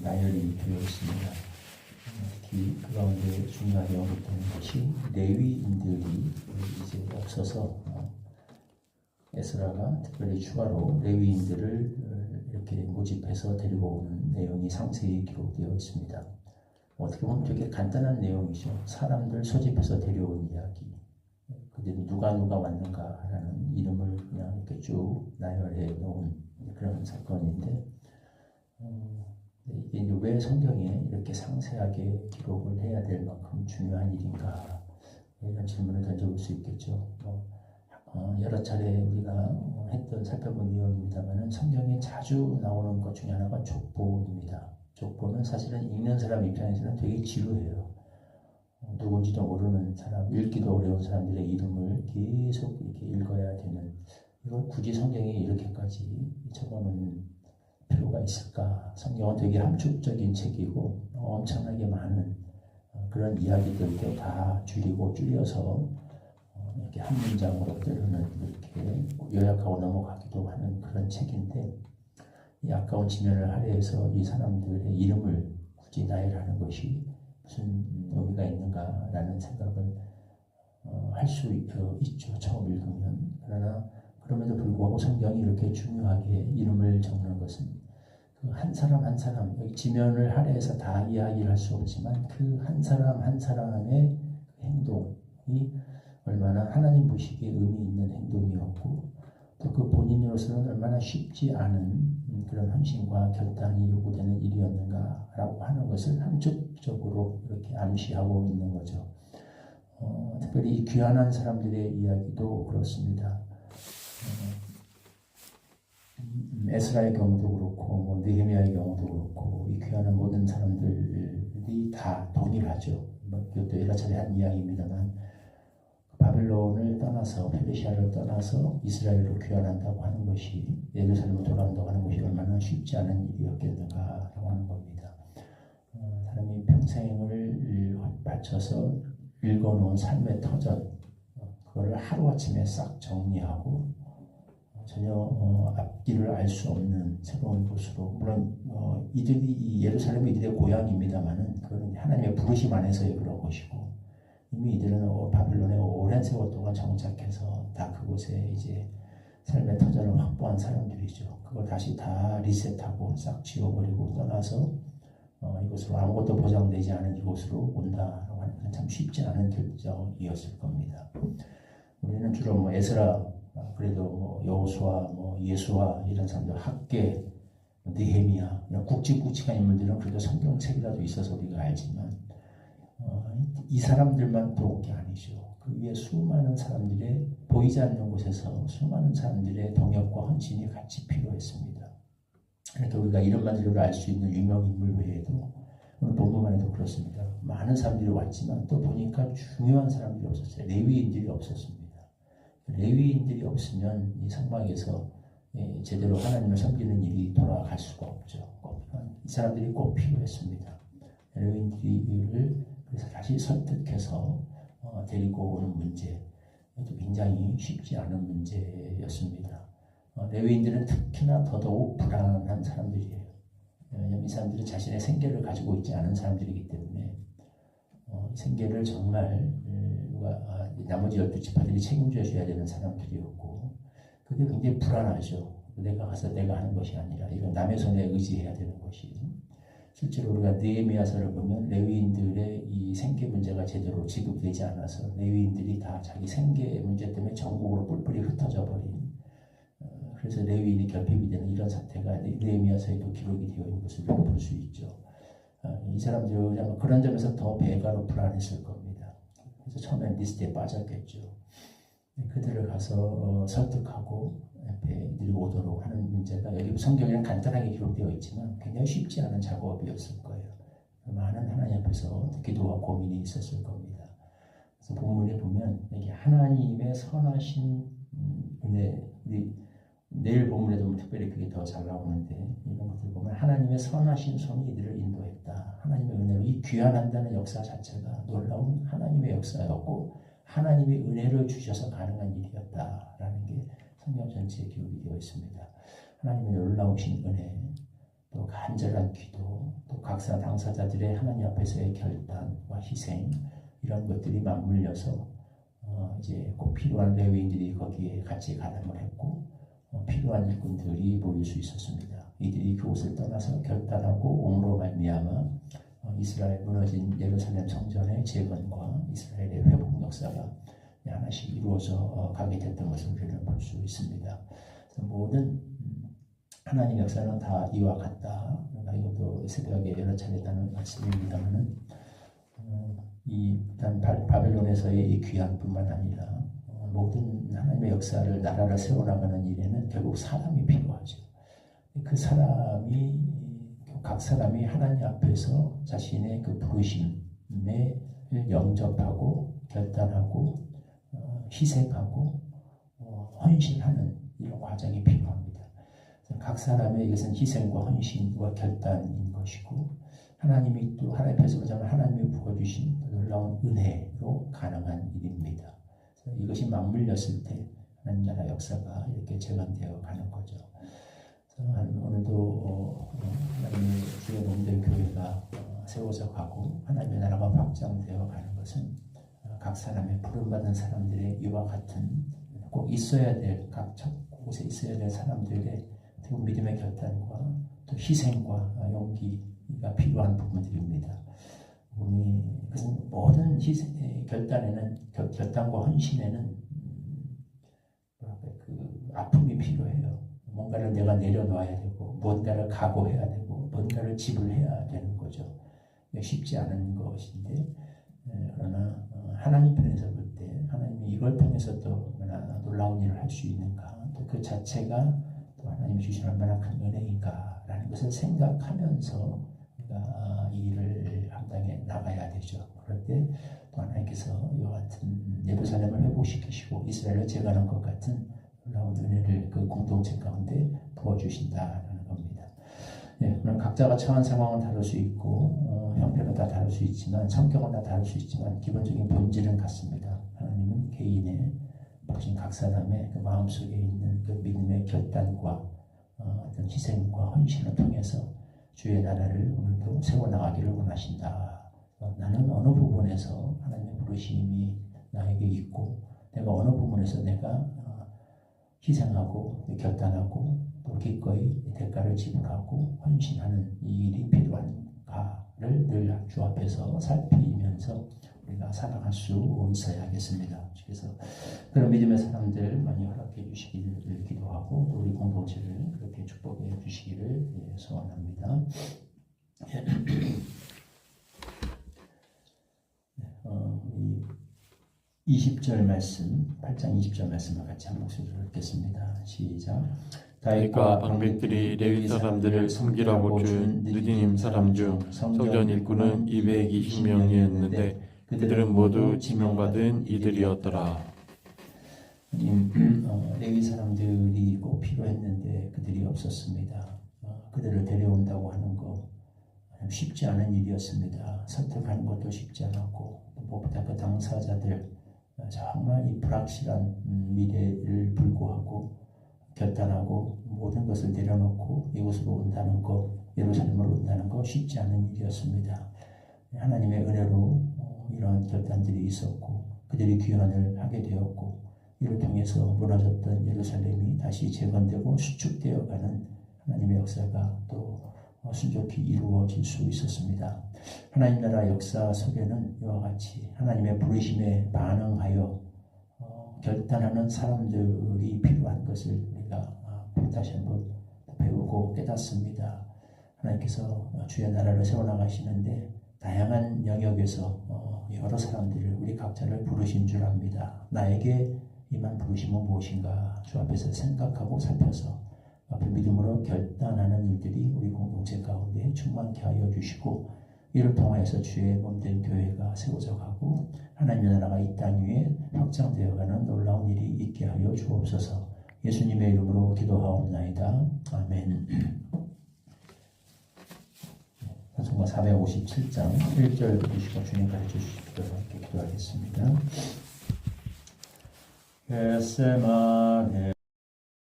나열이 되어 있습니다. 특히 그 가운데 중요하게 언급되는 것이 레위인들이 이제 없어서 에스라가 특별히 추가로 레위인들을 이렇게 모집해서 데리고 오는 내용이 상세히 기록되어 있습니다. 어떻게 보면 되게 간단한 내용이죠. 사람들 소집해서 데려온 이야기. 그들이 누가 왔는가라는 이름을 그냥 이렇게 쭉 나열해 놓은 그런 사건인데, 이게 왜 성경에 이렇게 상세하게 기록을 해야 될 만큼 중요한 일인가, 이런 질문을 던져볼 수 있겠죠. 여러 차례 우리가 살펴본 내용입니다만 성경에 자주 나오는 것 중에 하나가 족보입니다. 족보는 사실은 읽는 사람 입장에서는 되게 지루해요. 누군지도 모르는 사람, 읽기도 어려운 사람들의 이름을 계속 이렇게 읽어야 되는, 이걸 굳이 성경에 이렇게까지 적어놓은 필요가 있을까? 성경은 되게 함축적인 책이고 엄청나게 많은 그런 이야기들도 다 줄여서 이렇게 한 문장으로 때로는 이렇게 요약하고 넘어가기도 하는 그런 책인데, 이 아까운 지면을 할애해서 이 사람들의 이름을 굳이 나열하는 것이 무슨 의미가 있는가라는 생각을 할 수 있죠. 처음 읽으면. 그러나 그럼에도 불구하고 성경이 이렇게 중요하게 이름을 적는 것은 그 한 사람 한 사람, 여기 지면을 할애해서 다 이야기를 할 수 없지만 그 한 사람 한 사람의 행동이 얼마나 하나님 보시기에 의미 있는 행동이었고, 또 그 본인으로서는 얼마나 쉽지 않은 그런 헌신과 결단이 요구되는 일이었는가라고 하는 것을 함축적으로 이렇게 암시하고 있는 거죠. 특별히 이 귀환한 사람들의 이야기도 그렇습니다. 에스라의 경우도 그렇고, 느헤미야의 경우도 그렇고, 이 귀환한 모든 사람들이 다 동일하죠. 이것도 여러 차례 한 이야기입니다만, 바벨론을 떠나서, 페르시아를 떠나서 이스라엘로 귀환한다고 하는 것이, 예루살렘으로 돌아온다고 하는 것이 얼마나 쉽지 않은 일이었겠는가라고 하는 겁니다. 사람이 평생을 바쳐서 읽어놓은 삶의 터전, 그거를 하루아침에 싹 정리하고 전혀 앞길을 알 수 없는 새로운 곳으로, 물론 이 예루살렘이 이들의 고향입니다만은 그건 하나님의 부르심 안에서의 그런 것이고, 이미 이들은 바빌론에 오랜 세월 동안 정착해서 다 그곳에 이제 삶의 터전을 확보한 사람들이죠. 그걸 다시 다 리셋하고 싹 지워버리고 떠나서 이곳으로, 아무것도 보장되지 않은 이곳으로 온다라고 하는 건 참 쉽지 않은 결정이었을 겁니다. 우리는 주로 에스라, 그래도 여호수아, 예수아 이런 사람들, 학계, 느헤미야 이런 굵직굵직한 인물들은 그래도 성경책이라도 있어서 우리가 알지만 이 사람들만 볼 게 아니죠. 그 위에 수많은 사람들의, 보이지 않는 곳에서 수많은 사람들의 동역과 헌신이 같이 필요했습니다. 그러니까 우리가 이름만 들어도 알 수 있는 유명 인물 외에도 오늘 본문만 해도 그렇습니다. 많은 사람들이 왔지만 또 보니까 중요한 사람들이 없었어요. 레위인들이 없었습니다. 레위인들이 없으면 이 성막에서 제대로 하나님을 섬기는 일이 돌아갈 수가 없죠. 이 사람들이 꼭 필요했습니다. 레위인들을 그래서 다시 설득해서 데리고 오는 문제, 이것도 굉장히 쉽지 않은 문제였습니다. 레위인들은 특히나 더더욱 불안한 사람들이에요. 왜냐하면 이 사람들은 자신의 생계를 가지고 있지 않은 사람들이기 때문에 생계를 정말 나머지 12지파들이 책임져줘야 되는 사람들이었고, 그게 굉장히 불안하죠. 내가 가서 내가 하는 것이 아니라 이건 남의 손에 의지해야 되는 것이. 실제로 우리가 느헤미야서를 보면 레위인들의 이 생계 문제가 제대로 지급되지 않아서 레위인들이 다 자기 생계 문제 때문에 전국으로 뿔뿔이 흩어져 버린, 그래서 레위인이 결핍이 되는 이런 사태가 느헤미야서에도 기록이 되어 있는 것을 볼 수 있죠. 이 사람들이 아마 그런 점에서 더 배가로 불안했을 겁니다. 그래서 처음엔 리스트에 빠졌겠죠. 그들을 가서 설득하고 이들이 오도록 하는 문제가 여기 성경에는 간단하게 기록되어 있지만 굉장히 쉽지 않은 작업이었을 거예요. 많은 하나님 앞에서 기도와 고민이 있었을 겁니다. 그래서 본문에 보면 여기 하나님의 선하신 은혜, 내일 본문에도 특별히 그게 더 잘 나오는데, 이런 것들 보면 하나님의 선하신 손이 이들을 인도했다. 하나님의 은혜로, 이 귀환한다는 역사 자체가 놀라운 하나님의 역사였고 하나님의 은혜를 주셔서 가능한 일이었다라는 게 성경 전체에 기록이 되어 있습니다. 하나님의 놀라우신 은혜, 또 간절한 기도, 또 각사 당사자들의 하나님 앞에서의 결단과 희생 이런 것들이 맞물려서 이제 꼭 필요한 레위인들이 거기에 같이 가담을 했고 필요한 일꾼들이 모일 수 있었습니다. 이들이 그곳을 떠나서 결단하고 옴으로 말미암아 이스라엘 무너진 예루살렘 성전의 재건과 이스라엘의 회복 역사가 하나씩 이루어져 가게 됐던 것을 우리는 볼 수 있습니다. 모든 하나님 역사는 다 이와 같다. 이것도 새벽에 여러 차례 나눈 말씀입니다만은 일단 바벨론에서의 이 귀환뿐만 아니라 모든 하나님의 역사를 나라를 세워나가는 일에는 결국 사람이 필요하죠. 그 사람이 각 사람이 하나님 앞에서 자신의 그 부르심에 영접하고 결단하고 희생하고 헌신하는 이런 과정이 필요합니다. 각 사람의 이것은 희생과 헌신과 결단인 것이고 하나님이 또 하나님 앞에서 보자면 하나님이 부어주신 놀라운 은혜로 가능한 일입니다. 이것이 맞물렸을 때 하나님 나라 역사가 이렇게 재건되어 가는 거죠. 오늘도 하나님의 주의 몸된 교회가 세워져 가고 하나님의 나라가 확장되어 가는 것은 각 사람의 부름받은 사람들의 이와 같은 꼭 있어야 될 각 곳에 있어야 될 사람들의 믿음의 결단과 또 희생과 용기가 필요한 부분들입니다. 그것은 모든 결단에는 결단과 헌신에는 그 아픔이 필요해요. 뭔가를 내가 내려놓아야 되고 뭔가를 각오해야 되고 뭔가를 지불해야 되는 거죠. 쉽지 않은 것인데 그러나 하나님 편에서 볼 때 하나님이 이걸 통해서 또 얼마나 놀라운 일을 할 수 있는가 또 그 자체가 또 하나님이 주신 얼마나 큰 은혜인가라는 것을 생각하면서 우리가 이 일을 감당해 나가야 되죠. 그럴 때 또 하나님께서 이와 같은 예루살렘을 회복시키시고 이스라엘을 재건한 것 같은 놀라운 은혜를 그 공동체 가운데 부어주신다라는 겁니다. 물론 각자가 처한 상황은 다를 수 있고 형편은 다 다를 수 있지만 성격은 다 다를 수 있지만 기본적인 본질은 같습니다. 하나님은 개인의 보신 각 사람의 그 마음속에 있는 그 믿음의 결단과 어떤 희생과 헌신을 통해서 주의 나라를 오늘도 세워나가기를 원하신다. 나는 어느 부분에서 하나님의 부르심이 나에게 있고 내가 어느 부분에서 내가 희생하고 결단하고 또 기꺼이 대가를 지불하고 헌신하는 이 일이 필요한가를 늘 주 앞에서 살피면서 우리가 살아갈 수 있어야겠습니다. 그래서 그런 믿음의 사람들 많이 허락해 주시기를 기도하고 또 우리 공동체를 그렇게 축복해 주시기를 소원합니다. 20절 말씀, 8장 20절 말씀을 같이 한 목소리로 읽겠습니다. 시작. 다윗과 방백들이 레위 사람들을 섬기라고 준 느디님 사람 중 성전 일꾼은 220명이었는데 그들은 모두 지명받은 이들이었더라. 레위 사람들이 꼭 필요했는데 그들이 없었습니다. 그들을 데려온다고 하는 거 쉽지 않은 일이었습니다. 선택하는 것도 쉽지 않았고 무엇보다 그 당사자들 정말 이 불확실한 미래를 불구하고 결단하고 모든 것을 내려놓고 이곳으로 온다는 것, 예루살렘으로 온다는 것 쉽지 않은 일이었습니다. 하나님의 은혜로 이러한 결단들이 있었고 그들이 귀환을 하게 되었고 이를 통해서 무너졌던 예루살렘이 다시 재건되고 수축되어가는 하나님의 역사가 또 순조롭게 이루어질 수 있었습니다. 하나님 나라 역사 속에는 이와 같이 하나님의 부르심에 반응하여 결단하는 사람들이 필요한 것을 우리가 다시 한번 배우고 깨닫습니다. 하나님께서 주의 나라를 세워나가시는데 다양한 영역에서 여러 사람들을 우리 각자를 부르신 줄 압니다. 나에게 임한 부르심은 무엇인가 주 앞에서 생각하고 살펴서 앞을 믿음으로 결단하는 일들이 우리 공동체 가운데 충만케 하여 주시고 이를 통하여서 주의 몸된 교회가 세워져 가고 하나님의 나라가 이 땅 위에 확장되어가는 놀라운 일이 있게 하여 주옵소서. 예수님의 이름으로 기도하옵나이다. 아멘. 찬송가 457장 1절 부르시고 주님 가르쳐 주시도록 함께 기도하겠습니다. 겟세마네